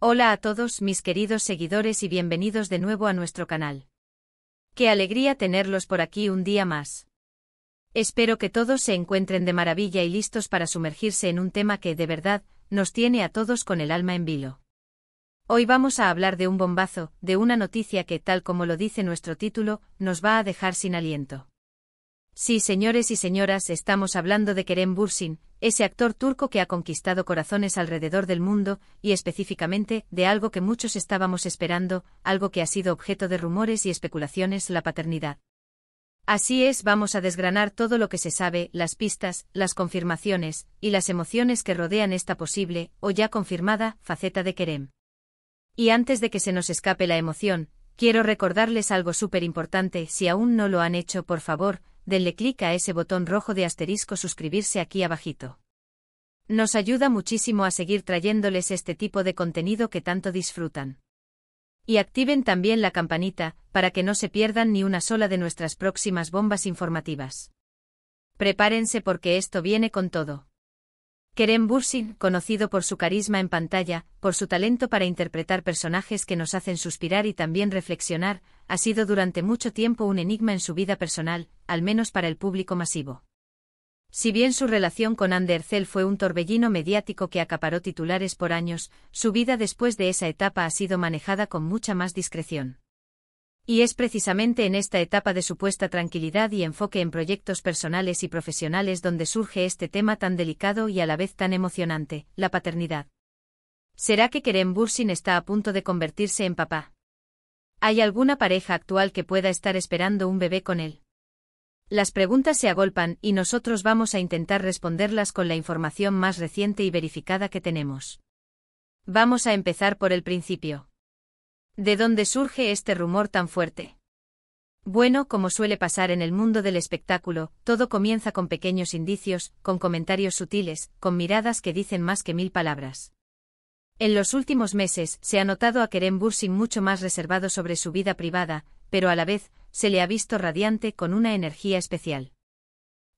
Hola a todos mis queridos seguidores y bienvenidos de nuevo a nuestro canal. Qué alegría tenerlos por aquí un día más. Espero que todos se encuentren de maravilla y listos para sumergirse en un tema que, de verdad, nos tiene a todos con el alma en vilo. Hoy vamos a hablar de un bombazo, de una noticia que, tal como lo dice nuestro título, nos va a dejar sin aliento. Sí, señores y señoras, estamos hablando de Kerem Bürsin, ese actor turco que ha conquistado corazones alrededor del mundo, y específicamente, de algo que muchos estábamos esperando, algo que ha sido objeto de rumores y especulaciones: la paternidad. Así es, vamos a desgranar todo lo que se sabe, las pistas, las confirmaciones, y las emociones que rodean esta posible, o ya confirmada, faceta de Kerem. Y antes de que se nos escape la emoción, quiero recordarles algo súper importante: si aún no lo han hecho, por favor, denle clic a ese botón rojo de asterisco suscribirse aquí abajito. Nos ayuda muchísimo a seguir trayéndoles este tipo de contenido que tanto disfrutan. Y activen también la campanita, para que no se pierdan ni una sola de nuestras próximas bombas informativas. Prepárense porque esto viene con todo. Kerem Bürsin, conocido por su carisma en pantalla, por su talento para interpretar personajes que nos hacen suspirar y también reflexionar, ha sido durante mucho tiempo un enigma en su vida personal, al menos para el público masivo. Si bien su relación con Hande Erçel fue un torbellino mediático que acaparó titulares por años, su vida después de esa etapa ha sido manejada con mucha más discreción. Y es precisamente en esta etapa de supuesta tranquilidad y enfoque en proyectos personales y profesionales donde surge este tema tan delicado y a la vez tan emocionante: la paternidad. ¿Será que Kerem Bürsin está a punto de convertirse en papá? ¿Hay alguna pareja actual que pueda estar esperando un bebé con él? Las preguntas se agolpan y nosotros vamos a intentar responderlas con la información más reciente y verificada que tenemos. Vamos a empezar por el principio. ¿De dónde surge este rumor tan fuerte? Bueno, como suele pasar en el mundo del espectáculo, todo comienza con pequeños indicios, con comentarios sutiles, con miradas que dicen más que 1000 palabras. En los últimos meses, se ha notado a Kerem Bürsin mucho más reservado sobre su vida privada, pero a la vez, se le ha visto radiante, con una energía especial.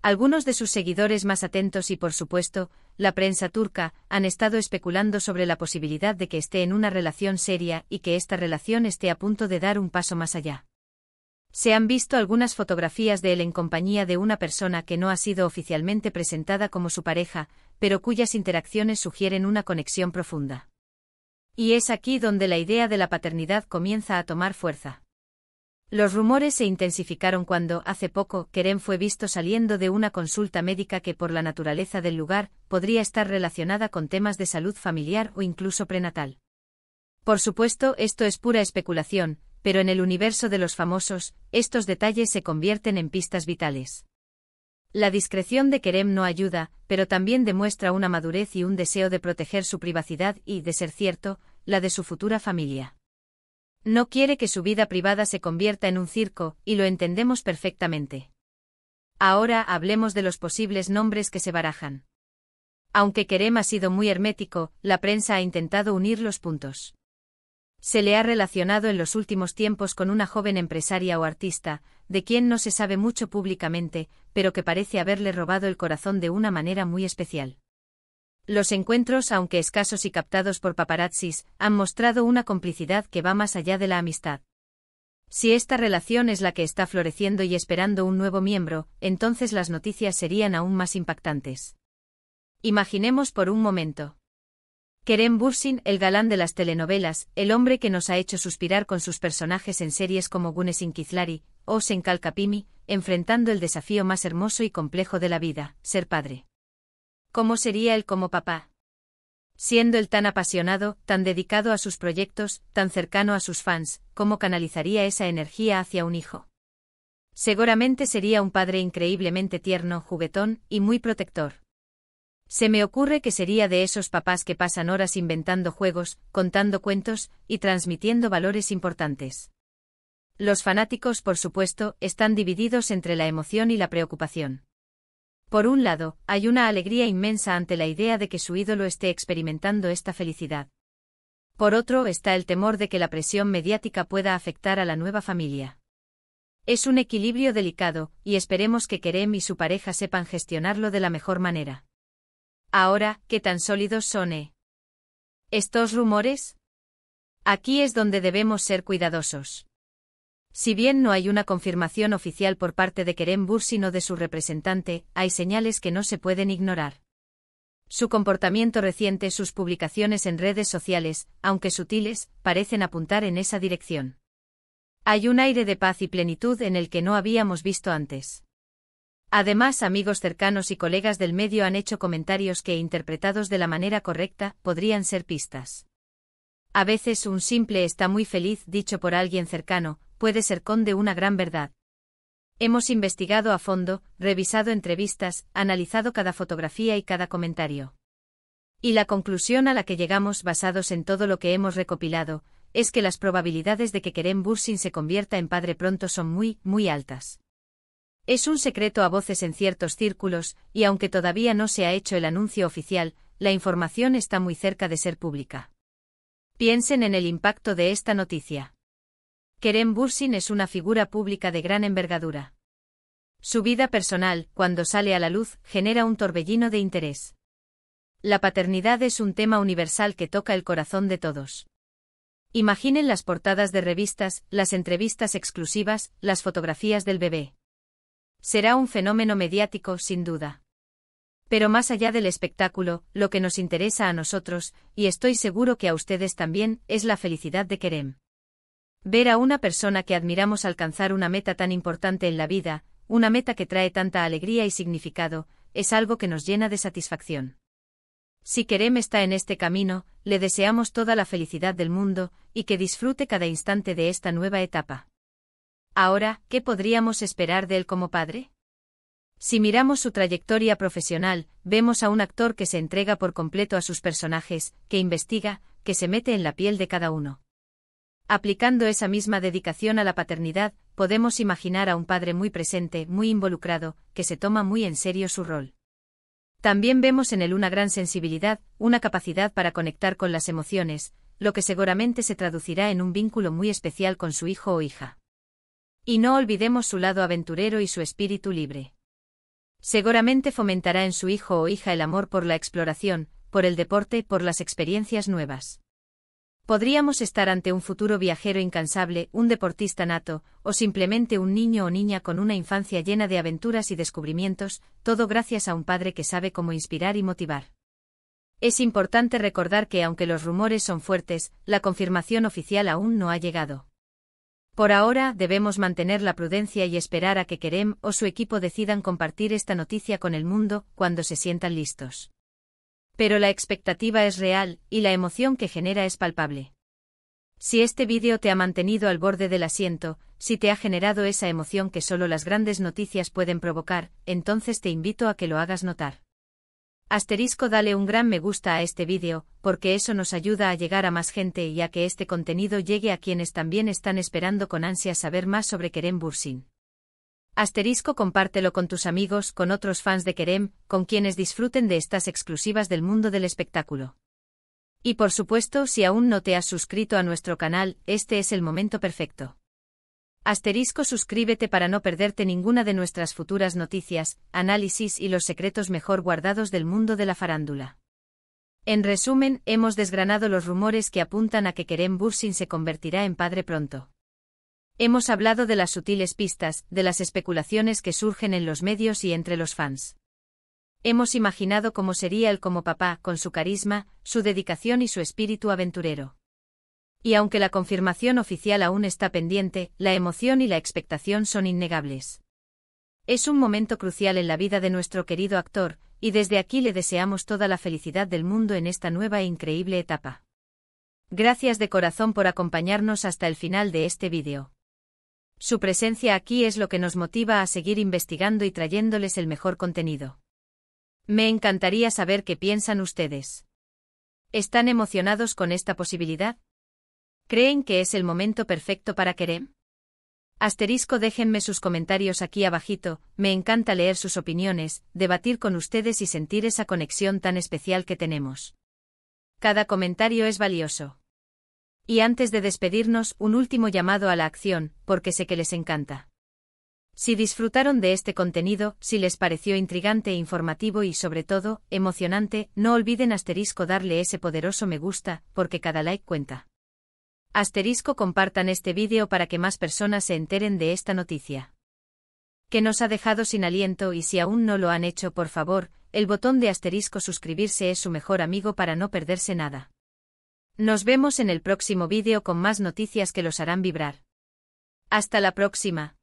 Algunos de sus seguidores más atentos y, por supuesto, la prensa turca, han estado especulando sobre la posibilidad de que esté en una relación seria y que esta relación esté a punto de dar un paso más allá. Se han visto algunas fotografías de él en compañía de una persona que no ha sido oficialmente presentada como su pareja, pero cuyas interacciones sugieren una conexión profunda. Y es aquí donde la idea de la paternidad comienza a tomar fuerza. Los rumores se intensificaron cuando, hace poco, Kerem fue visto saliendo de una consulta médica que, por la naturaleza del lugar, podría estar relacionada con temas de salud familiar o incluso prenatal. Por supuesto, esto es pura especulación, pero en el universo de los famosos, estos detalles se convierten en pistas vitales. La discreción de Kerem no ayuda, pero también demuestra una madurez y un deseo de proteger su privacidad y, de ser cierto, la de su futura familia. No quiere que su vida privada se convierta en un circo, y lo entendemos perfectamente. Ahora hablemos de los posibles nombres que se barajan. Aunque Kerem ha sido muy hermético, la prensa ha intentado unir los puntos. Se le ha relacionado en los últimos tiempos con una joven empresaria o artista, de quien no se sabe mucho públicamente, pero que parece haberle robado el corazón de una manera muy especial. Los encuentros, aunque escasos y captados por paparazzis, han mostrado una complicidad que va más allá de la amistad. Si esta relación es la que está floreciendo y esperando un nuevo miembro, entonces las noticias serían aún más impactantes. Imaginemos por un momento. Kerem Bürsin, el galán de las telenovelas, el hombre que nos ha hecho suspirar con sus personajes en series como Güneş İkizleri o Sen Kalkapimi, enfrentando el desafío más hermoso y complejo de la vida: ser padre. ¿Cómo sería él como papá? Siendo él tan apasionado, tan dedicado a sus proyectos, tan cercano a sus fans, ¿cómo canalizaría esa energía hacia un hijo? Seguramente sería un padre increíblemente tierno, juguetón y muy protector. Se me ocurre que sería de esos papás que pasan horas inventando juegos, contando cuentos y transmitiendo valores importantes. Los fanáticos, por supuesto, están divididos entre la emoción y la preocupación. Por un lado, hay una alegría inmensa ante la idea de que su ídolo esté experimentando esta felicidad. Por otro está el temor de que la presión mediática pueda afectar a la nueva familia. Es un equilibrio delicado, y esperemos que Kerem y su pareja sepan gestionarlo de la mejor manera. Ahora, ¿qué tan sólidos son estos rumores? Aquí es donde debemos ser cuidadosos. Si bien no hay una confirmación oficial por parte de Kerem Bürsin o de su representante, hay señales que no se pueden ignorar. Su comportamiento reciente, sus publicaciones en redes sociales, aunque sutiles, parecen apuntar en esa dirección. Hay un aire de paz y plenitud en el que no habíamos visto antes. Además, amigos cercanos y colegas del medio han hecho comentarios que, interpretados de la manera correcta, podrían ser pistas. A veces un simple "está muy feliz" dicho por alguien cercano, puede ser con de una gran verdad. Hemos investigado a fondo, revisado entrevistas, analizado cada fotografía y cada comentario. Y la conclusión a la que llegamos, basados en todo lo que hemos recopilado, es que las probabilidades de que Kerem Bürsin se convierta en padre pronto son muy, muy altas. Es un secreto a voces en ciertos círculos, y aunque todavía no se ha hecho el anuncio oficial, la información está muy cerca de ser pública. Piensen en el impacto de esta noticia. Kerem Bürsin es una figura pública de gran envergadura. Su vida personal, cuando sale a la luz, genera un torbellino de interés. La paternidad es un tema universal que toca el corazón de todos. Imaginen las portadas de revistas, las entrevistas exclusivas, las fotografías del bebé. Será un fenómeno mediático, sin duda. Pero más allá del espectáculo, lo que nos interesa a nosotros, y estoy seguro que a ustedes también, es la felicidad de Kerem. Ver a una persona que admiramos alcanzar una meta tan importante en la vida, una meta que trae tanta alegría y significado, es algo que nos llena de satisfacción. Si Kerem está en este camino, le deseamos toda la felicidad del mundo, y que disfrute cada instante de esta nueva etapa. Ahora, ¿qué podríamos esperar de él como padre? Si miramos su trayectoria profesional, vemos a un actor que se entrega por completo a sus personajes, que investiga, que se mete en la piel de cada uno. Aplicando esa misma dedicación a la paternidad, podemos imaginar a un padre muy presente, muy involucrado, que se toma muy en serio su rol. También vemos en él una gran sensibilidad, una capacidad para conectar con las emociones, lo que seguramente se traducirá en un vínculo muy especial con su hijo o hija. Y no olvidemos su lado aventurero y su espíritu libre. Seguramente fomentará en su hijo o hija el amor por la exploración, por el deporte, por las experiencias nuevas. Podríamos estar ante un futuro viajero incansable, un deportista nato, o simplemente un niño o niña con una infancia llena de aventuras y descubrimientos, todo gracias a un padre que sabe cómo inspirar y motivar. Es importante recordar que aunque los rumores son fuertes, la confirmación oficial aún no ha llegado. Por ahora, debemos mantener la prudencia y esperar a que Kerem o su equipo decidan compartir esta noticia con el mundo, cuando se sientan listos. Pero la expectativa es real, y la emoción que genera es palpable. Si este vídeo te ha mantenido al borde del asiento, si te ha generado esa emoción que solo las grandes noticias pueden provocar, entonces te invito a que lo hagas notar. Dale un gran me gusta a este vídeo, porque eso nos ayuda a llegar a más gente y a que este contenido llegue a quienes también están esperando con ansias saber más sobre Kerem Bürsin. Compártelo con tus amigos, con otros fans de Kerem, con quienes disfruten de estas exclusivas del mundo del espectáculo. Y por supuesto, si aún no te has suscrito a nuestro canal, este es el momento perfecto. Suscríbete para no perderte ninguna de nuestras futuras noticias, análisis y los secretos mejor guardados del mundo de la farándula. En resumen, hemos desgranado los rumores que apuntan a que Kerem Bürsin se convertirá en padre pronto. Hemos hablado de las sutiles pistas, de las especulaciones que surgen en los medios y entre los fans. Hemos imaginado cómo sería él como papá, con su carisma, su dedicación y su espíritu aventurero. Y aunque la confirmación oficial aún está pendiente, la emoción y la expectación son innegables. Es un momento crucial en la vida de nuestro querido actor, y desde aquí le deseamos toda la felicidad del mundo en esta nueva e increíble etapa. Gracias de corazón por acompañarnos hasta el final de este vídeo. Su presencia aquí es lo que nos motiva a seguir investigando y trayéndoles el mejor contenido. Me encantaría saber qué piensan ustedes. ¿Están emocionados con esta posibilidad? ¿Creen que es el momento perfecto para Kerem? Déjenme sus comentarios aquí abajito, me encanta leer sus opiniones, debatir con ustedes y sentir esa conexión tan especial que tenemos. Cada comentario es valioso. Y antes de despedirnos, un último llamado a la acción, porque sé que les encanta. Si disfrutaron de este contenido, si les pareció intrigante e informativo y sobre todo, emocionante, no olviden darle ese poderoso me gusta, porque cada like cuenta. Asterisco compartan este vídeo para que más personas se enteren de esta noticia. Que nos ha dejado sin aliento y si aún no lo han hecho por favor, el botón de asterisco suscribirse es su mejor amigo para no perderse nada. Nos vemos en el próximo vídeo con más noticias que los harán vibrar. Hasta la próxima.